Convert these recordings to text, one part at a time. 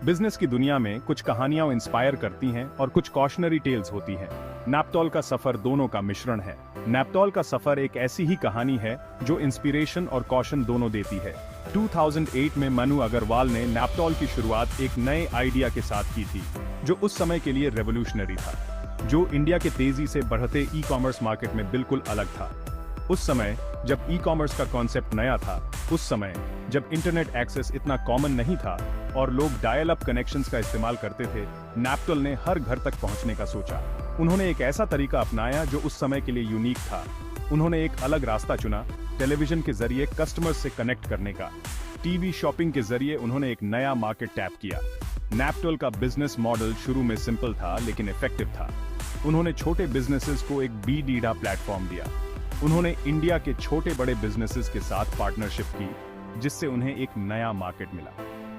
Business की दुनिया में कुछ कहानियां इंस्पायर करती हैं और कुछ कॉशनरी टेल्स होती हैं। नैप्टोल का सफर दोनों का मिश्रण है। नैप्टोल का सफर एक ऐसी ही कहानी है जो इंस्पिरेशन और कॉशन दोनों देती है। 2008 में मनु अग्रवाल ने नैप्टोल की शुरुआत एक नए आइडिया के साथ की थी, जो उस समय के लिए रेवोल्यूशनरी था, जो इंडिया के तेजी से बढ़ते ई कॉमर्स मार्केट में बिल्कुल अलग था। उस समय जब ई कॉमर्स का कॉन्सेप्ट नया था, उस समय जब इंटरनेट एक्सेस इतना कॉमन नहीं था और लोग डायल अप कनेक्शंस का इस्तेमाल करते थे, नैप्टोल ने हर घर तक पहुंचने का सोचा। उन्होंने एक ऐसा तरीका अपनाया जो उस समय के लिए यूनिक था। उन्होंने एक अलग रास्ता चुना, टेलीविजन के जरिए कस्टमर्स से कनेक्ट करने का। टीवी शॉपिंग के जरिए उन्होंने एक नया मार्केट टैप किया। नैप्टोल का बिजनेस मॉडल शुरू में सिंपल था लेकिन इफेक्टिव था। उन्होंने छोटे बिजनेसेस को एक बीडीडा प्लेटफॉर्म दिया। उन्होंने इंडिया के छोटे बड़े बिजनेसेस के साथ पार्टनरशिप की, जिससे उन्हें एक नया मार्केट मिला।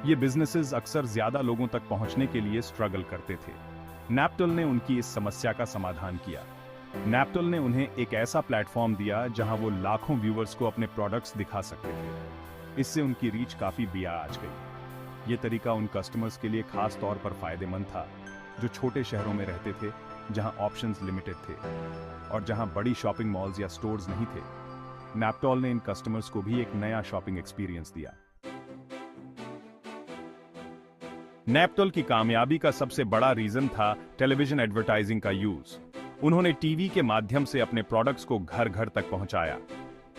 ये बिजनेसेस अक्सर ज्यादा लोगों तक पहुंचने के लिए स्ट्रगल करते थे। नैप्टोल ने उनकी इस समस्या का समाधान किया। नैप्टोल ने उन्हें एक ऐसा प्लेटफॉर्म दिया जहां वो लाखों व्यूअर्स को अपने प्रोडक्ट्स दिखा सकते थे। इससे उनकी रीच काफी बियाज गई। ये तरीका उन कस्टमर्स के लिए खास तौर पर फायदेमंद था जो छोटे शहरों में रहते थे, जहां ऑप्शंस लिमिटेड थे और जहां बड़ी शॉपिंग मॉल्स या स्टोर्स नहीं थे। नैप्टोल ने इन कस्टमर्स को भी एक नया शॉपिंग एक्सपीरियंस दिया। नैप्टोल की कामयाबी का सबसे बड़ा रीजन था टेलीविजन एडवर्टाइजिंग का यूज। उन्होंने टीवी के माध्यम से अपने प्रोडक्ट्स को घर घर तक पहुंचाया।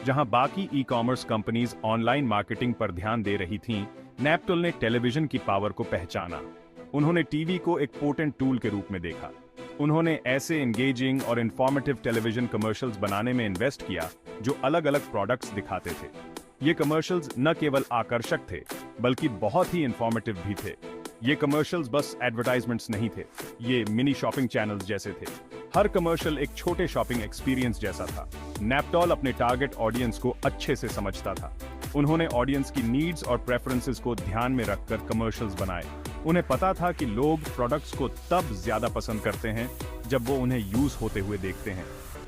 जहां बाकी e commerce companies online marketing पर ध्यान दे रही थीं, नैप्टोल ने टेलीविजन की पावर को पहचाना। उन्होंने टीवी को एक पोटेंट टूल के रूप में देखा। उन्होंने ऐसे एंगेजिंग और इंफॉर्मेटिव टेलीविजन कमर्शियल्स बनाने में इन्वेस्ट किया जो अलग अलग प्रोडक्ट्स दिखाते थे। ये कमर्शियल्स न केवल आकर्षक थे बल्कि बहुत ही इंफॉर्मेटिव भी थे। ये कमर्शियल्स बस एडवर्टाइजमेंट्स नहीं थे, ये मिनी शॉपिंग चैनल्स जैसे थे। हर कमर्शियल एक छोटे शॉपिंग एक्सपीरियंस जैसा था। नैप्टोल अपने टारगेट ऑडियंस को अच्छे से समझता था। उन्होंने ऑडियंस की नीड्स और प्रेफरेंसेस को ध्यान में रखकर कमर्शियल्स बनाए। उन्हें पता था कि लोग प्रोडक्ट्स को तब ज्यादा पसंद करते हैं जब वो उन्हें यूज होते हुए देखते हैं।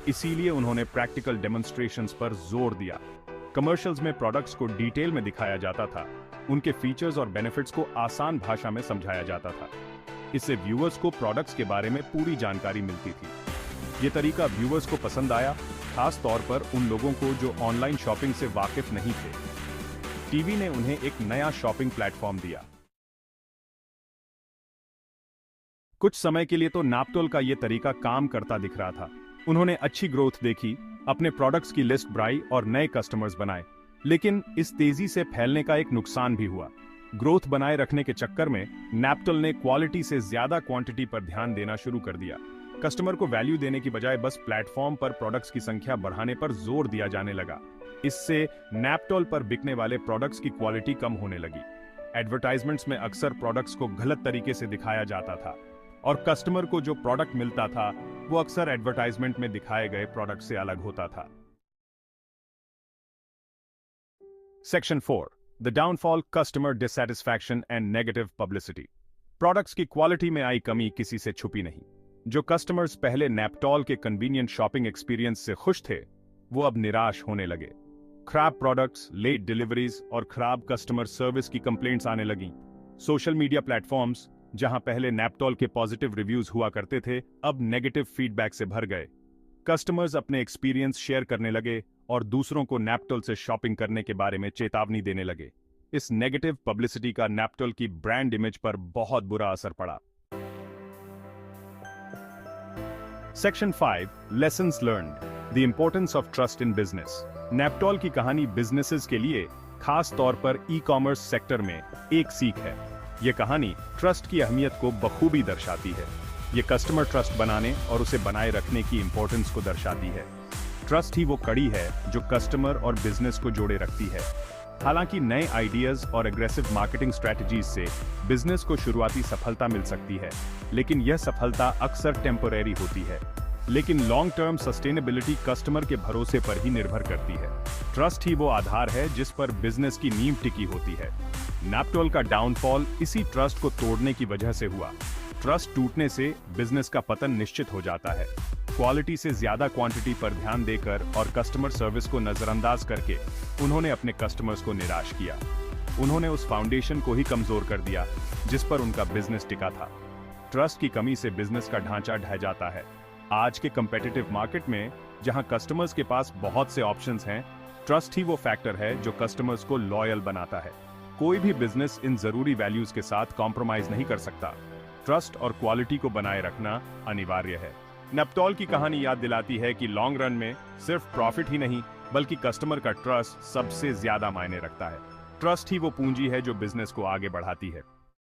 इसीलिए उन्होंने प्रैक्टिकल डेमोन्स्ट्रेशंस पर जोर दिया। कमर्शियल्स में प्रोडक्ट्स को डिटेल में दिखाया जाता था, उनके फीचर्स और बेनिफिट्स को आसान भाषा में समझाया जाता था। इससे व्यूअर्स को प्रोडक्ट्स के बारे में पूरी जानकारी मिलती थी। ये तरीका व्यूअर्स को पसंद आया, खास तौर पर उन लोगों को जो ऑनलाइन शॉपिंग से वाकिफ नहीं थे। टीवी ने उन्हें एक नया शॉपिंग प्लेटफॉर्म दिया। कुछ समय के लिए तो नैप्टोल का यह तरीका काम करता दिख रहा था। उन्होंने अच्छी ग्रोथ देखी, अपने प्रोडक्ट्स की लिस्ट बढ़ाई और नए कस्टमर्स बनाए। लेकिन इस तेजी से फैलने का एक नुकसान भी हुआ। ग्रोथ बनाए रखने के चक्कर में नैप्टोल ने क्वालिटी से ज्यादा क्वांटिटी पर ध्यान देना शुरू कर दिया। कस्टमर को वैल्यू देने की बजाय बस प्लेटफॉर्म पर प्रोडक्ट्स की संख्या बढ़ाने पर जोर दिया जाने लगा। इससे नैप्टोल पर बिकने वाले प्रोडक्ट्स की क्वालिटी कम होने लगी। एडवर्टाइजमेंट्स में अक्सर प्रोडक्ट्स को गलत तरीके से दिखाया जाता था और कस्टमर को जो प्रोडक्ट मिलता था वो अक्सर एडवर्टाइजमेंट में दिखाए गए प्रोडक्ट से अलग होता था। Section 4, the downfall, customer dissatisfaction and negative publicity. Products की क्वालिटी में आई कमी किसी से छुपी नहीं। जो कस्टमर्स पहले नैप्टोल के कन्वीनियंट शॉपिंग एक्सपीरियंस से खुश थे, वो अब निराश होने लगे। खराब प्रोडक्ट्स, लेट डिलीवरीज और खराब कस्टमर सर्विस की कंप्लेंट्स आने लगी। सोशल मीडिया प्लेटफॉर्म्स, जहां पहले नैप्टोल के पॉजिटिव रिव्यूज हुआ करते थे, अब नेगेटिव फीडबैक से भर गए। कस्टमर्स अपने एक्सपीरियंस शेयर करने लगे और दूसरों को नैप्टोल से शॉपिंग करने के बारे में चेतावनी देने लगे। इस नेगेटिव पब्लिसिटी का नैप्टोल की ब्रांड इमेज पर बहुत बुरा असर पड़ा। Section 5, lessons learned, the importance of trust in business. Naaptol की कहानी बिजनेसेस के लिए, खास तौर पर ई कॉमर्स सेक्टर में, एक सीख है। यह कहानी ट्रस्ट की अहमियत को बखूबी दर्शाती है। ये कस्टमर ट्रस्ट बनाने और उसे बनाए रखने की इंपॉर्टेंस को दर्शाती है। ट्रस्ट ही वो कड़ी है जो कस्टमर और बिजनेस को जोड़े रखती है। हालांकि नए आइडियाज और एग्रेसिव मार्केटिंग स्ट्रेटजीज से बिजनेस को शुरुआती सफलता मिल सकती है, लेकिन यह सफलता अक्सर टेम्परेरी होती है। लेकिन लॉन्ग टर्म सस्टेनेबिलिटी कस्टमर के भरोसे पर ही निर्भर करती है। ट्रस्ट ही वो आधार है जिस पर बिजनेस की नींव टिकी होती है। नैप्टोल का डाउनफॉल इसी ट्रस्ट को तोड़ने की वजह से हुआ। ट्रस्ट टूटने से बिजनेस का पतन निश्चित हो जाता है। क्वालिटी से ज्यादा क्वांटिटी पर ध्यान देकर और कस्टमर सर्विस को नजरअंदाज करके उन्होंने अपने कस्टमर्स को निराश किया। उन्होंने उस फाउंडेशन को ही कमजोर कर दिया जिस पर उनका बिजनेस टिका था। ट्रस्ट की कमी से बिजनेस का ढांचा ढह जाता है। आज के कंपेटिटिव मार्केट में जहां कस्टमर्स के पास बहुत से ऑप्शंस हैं, ट्रस्ट ही वो फैक्टर है जो कस्टमर्स को लॉयल बनाता है। कोई भी बिजनेस इन जरूरी वैल्यूज के साथ कॉम्प्रोमाइज नहीं कर सकता। ट्रस्ट और क्वालिटी को बनाए रखना अनिवार्य है। नेप्टॉल की कहानी याद दिलाती है कि लॉन्ग रन में सिर्फ प्रॉफिट ही नहीं बल्कि कस्टमर का ट्रस्ट सबसे ज्यादा मायने रखता है। ट्रस्ट ही वो पूंजी है जो बिजनेस को आगे बढ़ाती है।